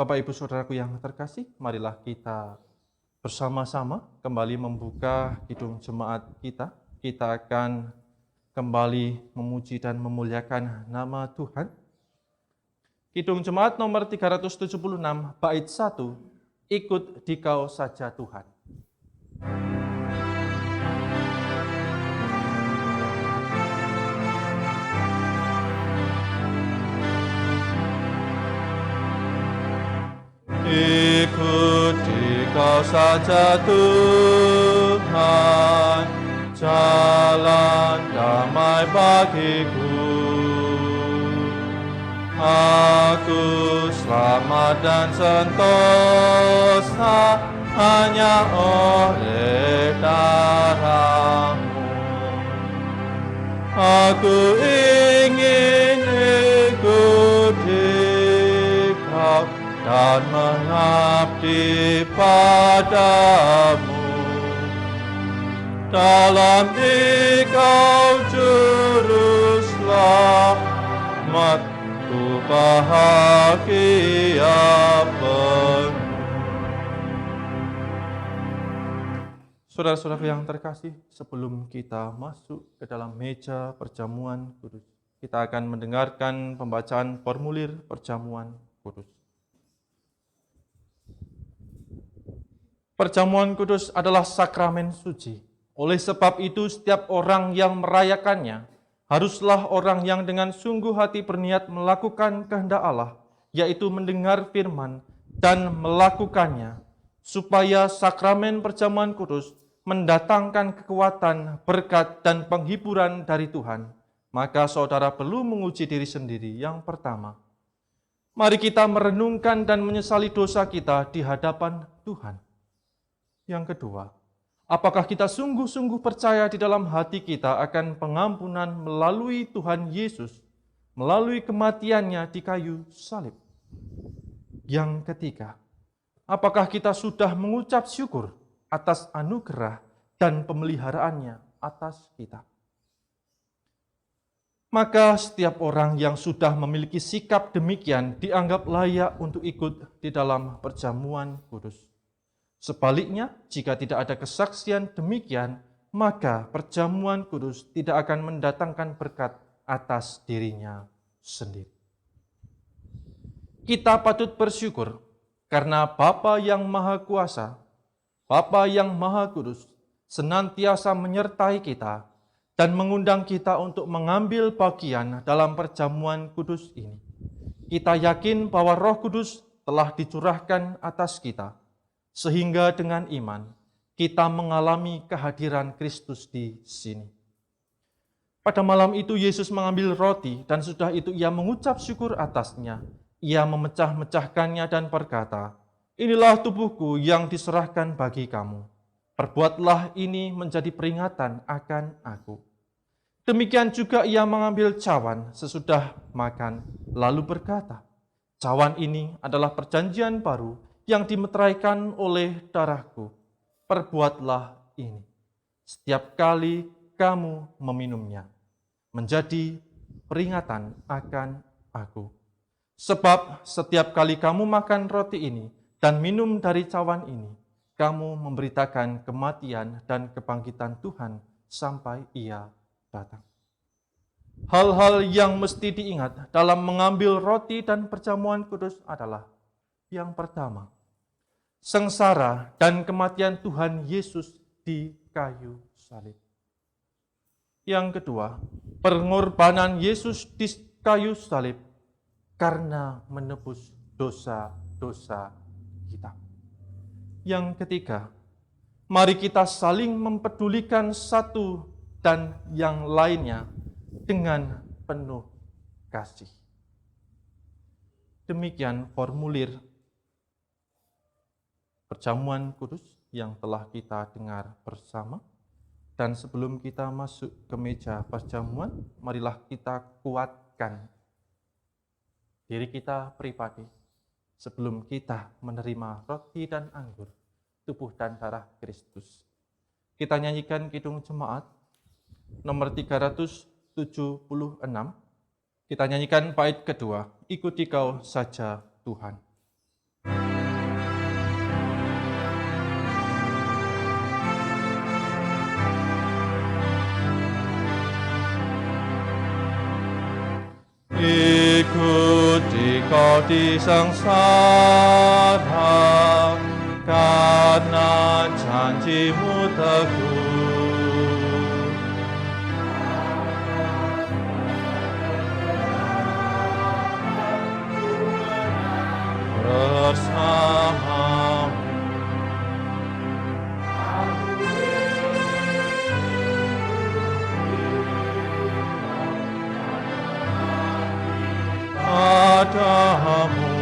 Bapak Ibu Saudaraku yang terkasih, marilah kita bersama-sama kembali membuka kidung jemaat kita. Kita akan kembali memuji dan memuliakan nama Tuhan. Kidung jemaat nomor 376, bait 1, ikut dikau saja Tuhan. Ikut dikau saja Tuhan, jalan damai bagiku. Aku selamat dan sentosa hanya oleh darah-Mu. Aku ingin ikut dikau dan mengabdi padamu. Dalam dikau juru selamat, ku bahagia penuh. Saudara-saudara yang terkasih, sebelum kita masuk ke dalam meja perjamuan kudus, kita akan mendengarkan pembacaan formulir perjamuan kudus. Perjamuan kudus adalah sakramen suci. Oleh sebab itu, setiap orang yang merayakannya haruslah orang yang dengan sungguh hati berniat melakukan kehendak Allah, yaitu mendengar firman dan melakukannya, supaya sakramen perjamuan kudus mendatangkan kekuatan, berkat, dan penghiburan dari Tuhan. Maka saudara perlu menguji diri sendiri. Yang pertama, mari kita merenungkan dan menyesali dosa kita di hadapan Tuhan. Yang kedua, apakah kita sungguh-sungguh percaya di dalam hati kita akan pengampunan melalui Tuhan Yesus, melalui kematiannya di kayu salib? Yang ketiga, apakah kita sudah mengucap syukur atas anugerah dan pemeliharaannya atas kita? Maka setiap orang yang sudah memiliki sikap demikian dianggap layak untuk ikut di dalam perjamuan kudus. Sebaliknya, jika tidak ada kesaksian demikian, maka perjamuan kudus tidak akan mendatangkan berkat atas dirinya sendiri. Kita patut bersyukur karena Bapa yang Maha Kuasa, Bapa yang Maha Kudus, senantiasa menyertai kita dan mengundang kita untuk mengambil bagian dalam perjamuan kudus ini. Kita yakin bahwa Roh Kudus telah dicurahkan atas kita, sehingga dengan iman kita mengalami kehadiran Kristus di sini. Pada malam itu Yesus mengambil roti dan sudah itu ia mengucap syukur atasnya. Ia memecah-mecahkannya dan berkata, "Inilah tubuhku yang diserahkan bagi kamu. Perbuatlah ini menjadi peringatan akan aku." Demikian juga ia mengambil cawan sesudah makan, lalu berkata, "Cawan ini adalah perjanjian baru yang dimeteraikan oleh darahku. Perbuatlah ini setiap kali kamu meminumnya, menjadi peringatan akan aku. Sebab setiap kali kamu makan roti ini dan minum dari cawan ini, kamu memberitakan kematian dan kebangkitan Tuhan sampai Ia datang." Hal-hal yang mesti diingat dalam mengambil roti dan perjamuan kudus adalah: yang pertama, sengsara dan kematian Tuhan Yesus di kayu salib. Yang kedua, pengorbanan Yesus di kayu salib karena menebus dosa-dosa kita. Yang ketiga, mari kita saling mempedulikan satu dan yang lainnya dengan penuh kasih. Demikian formulir perjamuan kudus yang telah kita dengar bersama. Dan sebelum kita masuk ke meja perjamuan, marilah kita kuatkan diri kita pribadi sebelum kita menerima roti dan anggur, tubuh dan darah Kristus. Kita nyanyikan kidung jemaat nomor 376. Kita nyanyikan bait kedua, ikuti kau saja Tuhan. Ikuti kau di sengsara, karena janjimu teguh. Bersamamu padamu,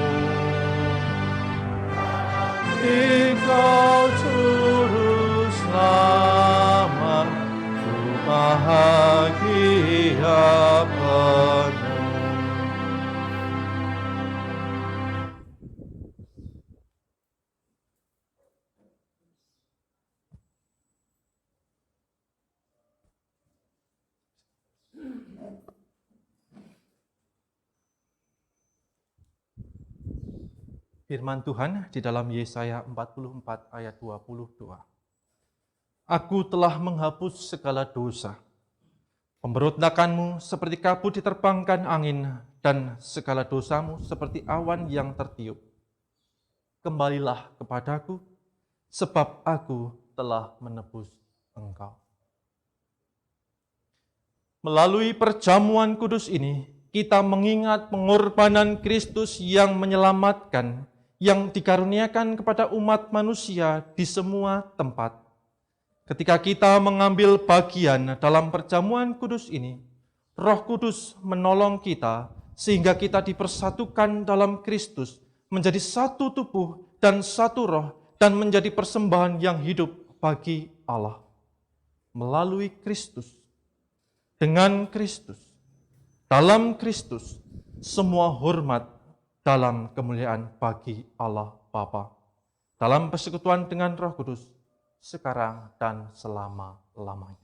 Engkau juru selamat, ku bahagia penuh. Firman Tuhan di dalam Yesaya 44 ayat 22. Aku telah menghapus segala dosa. Pemberontakanmu seperti kabut diterbangkan angin, dan segala dosamu seperti awan yang tertiup. Kembalilah kepadaku, sebab aku telah menebus engkau. Melalui perjamuan kudus ini, kita mengingat pengorbanan Kristus yang menyelamatkan, yang dikaruniakan kepada umat manusia di semua tempat. Ketika kita mengambil bagian dalam perjamuan kudus ini, Roh Kudus menolong kita sehingga kita dipersatukan dalam Kristus, menjadi satu tubuh dan satu roh, dan menjadi persembahan yang hidup bagi Allah. Melalui Kristus, dengan Kristus, dalam Kristus, semua hormat dalam kemuliaan bagi Allah Bapa, dalam persekutuan dengan Roh Kudus, sekarang dan selama-lamanya.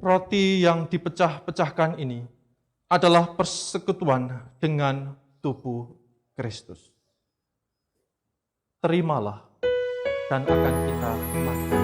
Roti yang dipecah-pecahkan ini adalah persekutuan dengan tubuh Kristus. Terimalah dan akan kita makan.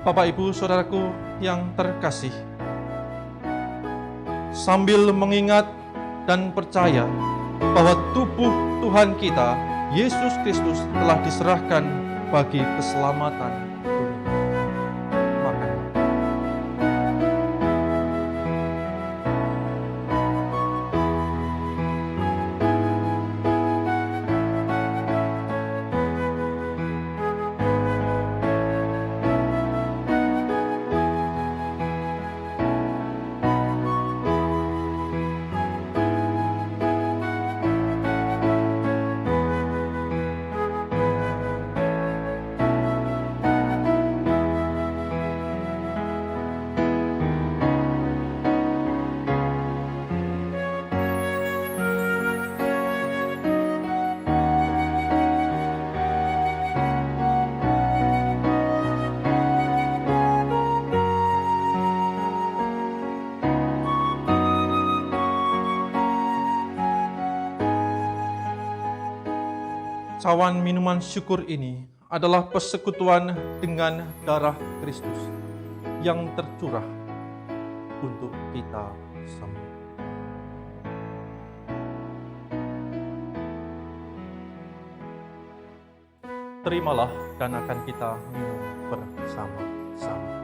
Bapak, Ibu, Saudaraku yang terkasih, sambil mengingat dan percaya bahwa tubuh Tuhan kita, Yesus Kristus, telah diserahkan bagi keselamatan dunia. Makan. Cawan minuman syukur ini adalah persekutuan dengan darah Kristus yang tercurah untuk kita semua. Terimalah dan akan kita minum bersama-sama.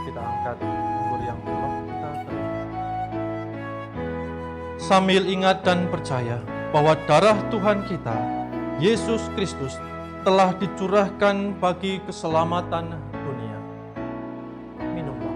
Kita angkat anggur yang telah kita terima. Sambil ingat dan percaya bahwa darah Tuhan kita, Yesus Kristus, telah dicurahkan bagi keselamatan dunia. Minumlah.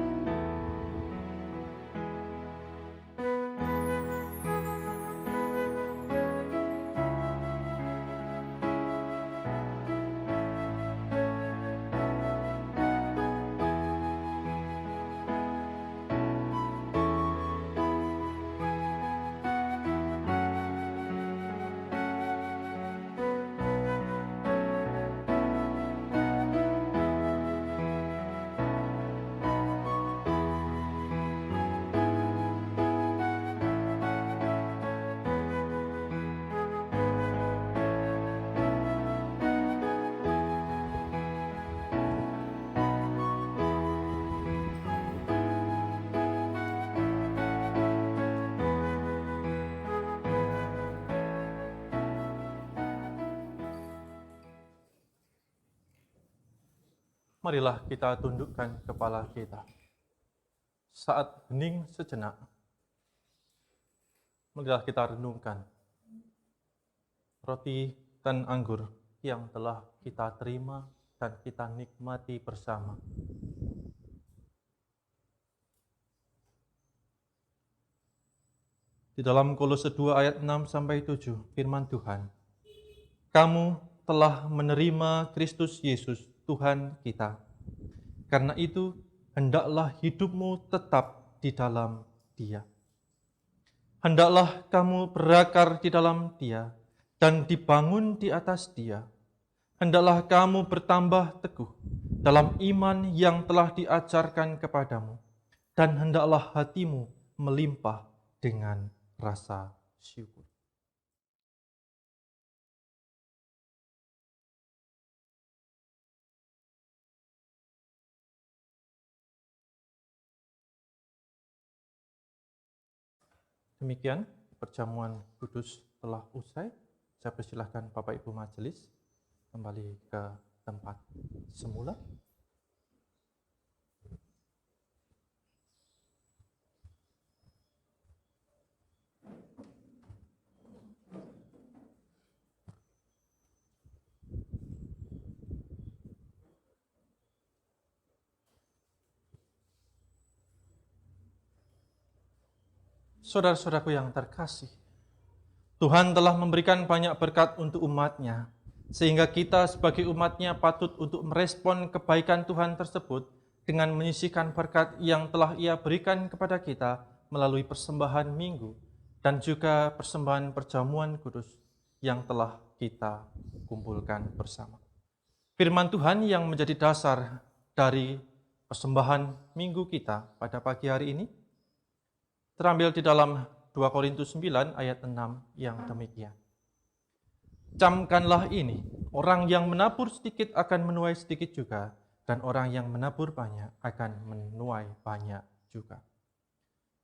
Marilah kita tundukkan kepala kita. Saat hening sejenak, marilah kita renungkan roti dan anggur yang telah kita terima dan kita nikmati bersama. Di dalam Kolose 2 ayat 6-7 firman Tuhan, kamu telah menerima Kristus Yesus Tuhan kita. Karena itu, hendaklah hidupmu tetap di dalam Dia. Hendaklah kamu berakar di dalam Dia dan dibangun di atas Dia. Hendaklah kamu bertambah teguh dalam iman yang telah diajarkan kepadamu, dan hendaklah hatimu melimpah dengan rasa syukur. Demikian perjamuan kudus telah usai. Saya persilahkan Bapak Ibu Majelis kembali ke tempat semula. Saudara-saudaraku yang terkasih, Tuhan telah memberikan banyak berkat untuk umat-Nya, sehingga kita sebagai umat-Nya patut untuk merespon kebaikan Tuhan tersebut dengan menyisihkan berkat yang telah Ia berikan kepada kita melalui persembahan minggu dan juga persembahan perjamuan kudus yang telah kita kumpulkan bersama. Firman Tuhan yang menjadi dasar dari persembahan minggu kita pada pagi hari ini terambil di dalam 2 Korintus 9 ayat 6 yang demikian. Camkanlah ini, orang yang menabur sedikit akan menuai sedikit juga, dan orang yang menabur banyak akan menuai banyak juga.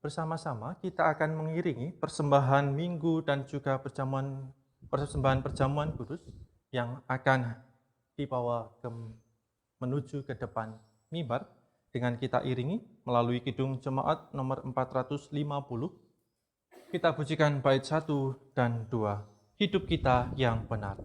Bersama-sama kita akan mengiringi persembahan minggu dan juga persembahan perjamuan kudus yang akan dibawa menuju ke depan mimbar dengan kita iringi melalui kidung jemaat nomor 450. Kita pujikan bait 1 dan 2, hidup kita yang benar.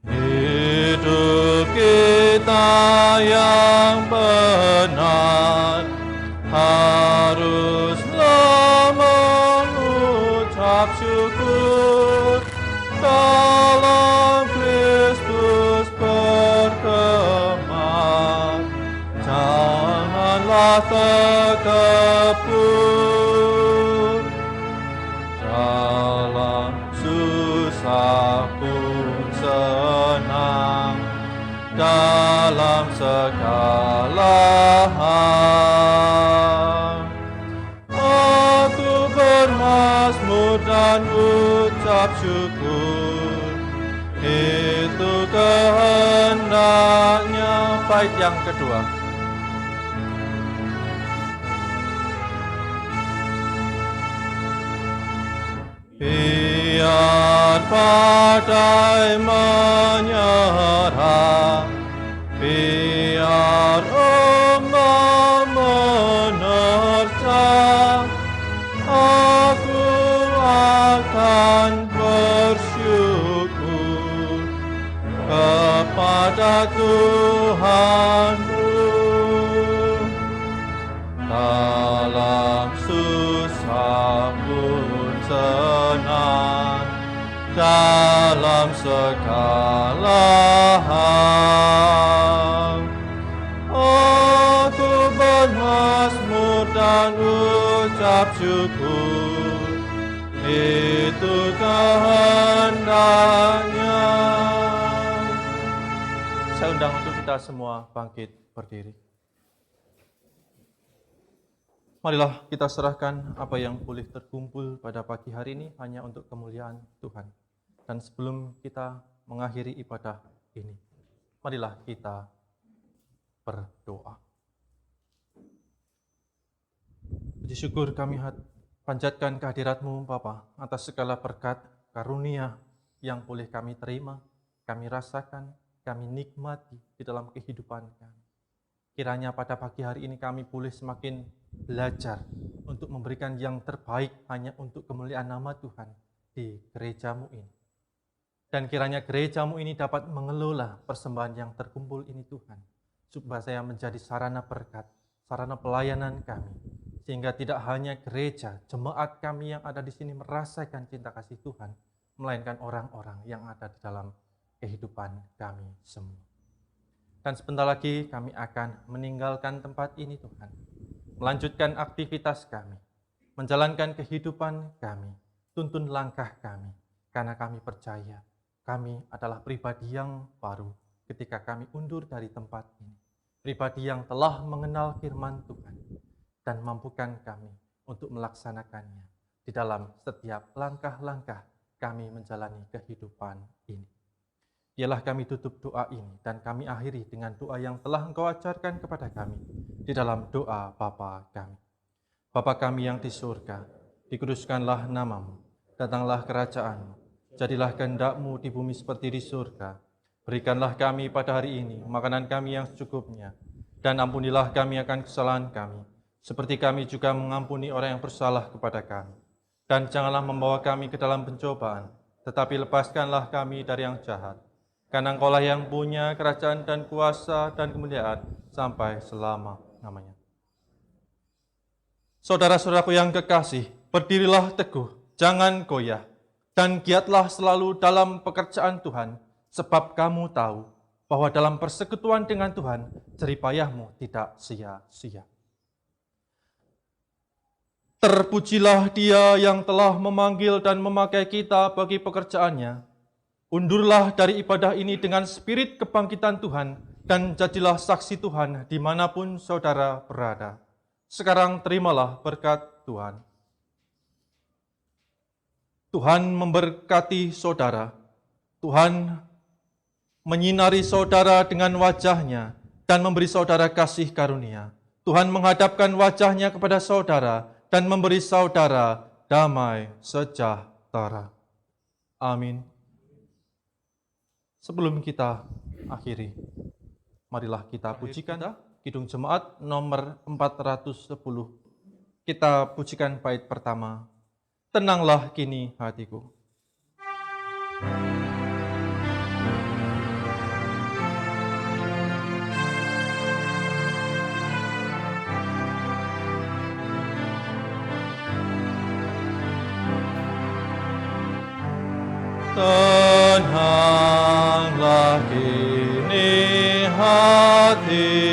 Hidup kita yang benar haruslah mengucap syukur dalam Kristus berkemah. Janganlah terkepung dalam susah pun senang, dalam segala hal. Aku bermazmur dan ucap syukur, itu kehendaknya. Bait yang kedua. Biar badai menyerang, biar ombak menerjang, aku akan bersyukur kepada Tuhanku. Dalam susah pun senang, dalam segala hal. Aku bermazmur dan ucap syukur, itu kehendaknya. Saya undang untuk kita semua bangkit berdiri. Marilah kita serahkan apa yang boleh terkumpul pada pagi hari ini hanya untuk kemuliaan Tuhan. Dan sebelum kita mengakhiri ibadah ini, marilah kita berdoa. Puji syukur kami panjatkan kehadirat-Mu Bapa atas segala berkat karunia yang boleh kami terima, kami rasakan, kami nikmati di dalam kehidupan kami. Kiranya pada pagi hari ini kami boleh semakin belajar untuk memberikan yang terbaik hanya untuk kemuliaan nama Tuhan di gereja-Mu ini. Dan kiranya gereja-Mu ini dapat mengelola persembahan yang terkumpul ini Tuhan, supaya saya menjadi sarana berkat, sarana pelayanan kami, sehingga tidak hanya gereja, jemaat kami yang ada di sini merasakan cinta kasih Tuhan, melainkan orang-orang yang ada di dalam kehidupan kami semua. Dan sebentar lagi kami akan meninggalkan tempat ini Tuhan, melanjutkan aktivitas kami, menjalankan kehidupan kami, tuntun langkah kami, karena kami percaya kami adalah pribadi yang baru ketika kami undur dari tempat ini. Pribadi yang telah mengenal firman Tuhan dan mampukan kami untuk melaksanakannya di dalam setiap langkah-langkah kami menjalani kehidupan ini. Biarlah kami tutup doa ini dan kami akhiri dengan doa yang telah Engkau ajarkan kepada kami di dalam doa Bapa kami. Bapa kami yang di surga, dikuduskanlah nama-Mu, datanglah kerajaan-Mu, jadilah kehendak-Mu di bumi seperti di surga. Berikanlah kami pada hari ini makanan kami yang secukupnya, dan ampunilah kami akan kesalahan kami, seperti kami juga mengampuni orang yang bersalah kepada kami. Dan janganlah membawa kami ke dalam pencobaan, tetapi lepaskanlah kami dari yang jahat. Karena Engkau-lah yang punya kerajaan dan kuasa dan kemuliaan sampai selama-lamanya. Saudara-saudaraku yang kekasih, berdirilah teguh, jangan goyah, dan giatlah selalu dalam pekerjaan Tuhan, sebab kamu tahu bahwa dalam persekutuan dengan Tuhan, jeripayahmu tidak sia-sia. Terpujilah Dia yang telah memanggil dan memakai kita bagi pekerjaannya. Undurlah dari ibadah ini dengan spirit kebangkitan Tuhan, dan jadilah saksi Tuhan dimanapun saudara berada. Sekarang terimalah berkat Tuhan. Tuhan memberkati saudara. Tuhan menyinari saudara dengan wajah-Nya dan memberi saudara kasih karunia. Tuhan menghadapkan wajah-Nya kepada saudara dan memberi saudara damai sejahtera. Amin. Sebelum kita akhiri, marilah kita pujikan Kidung Jemaat nomor 410. Kita pujikan bait pertama, Tenanglah Kini Hatiku. Tenanglah kini hatiku.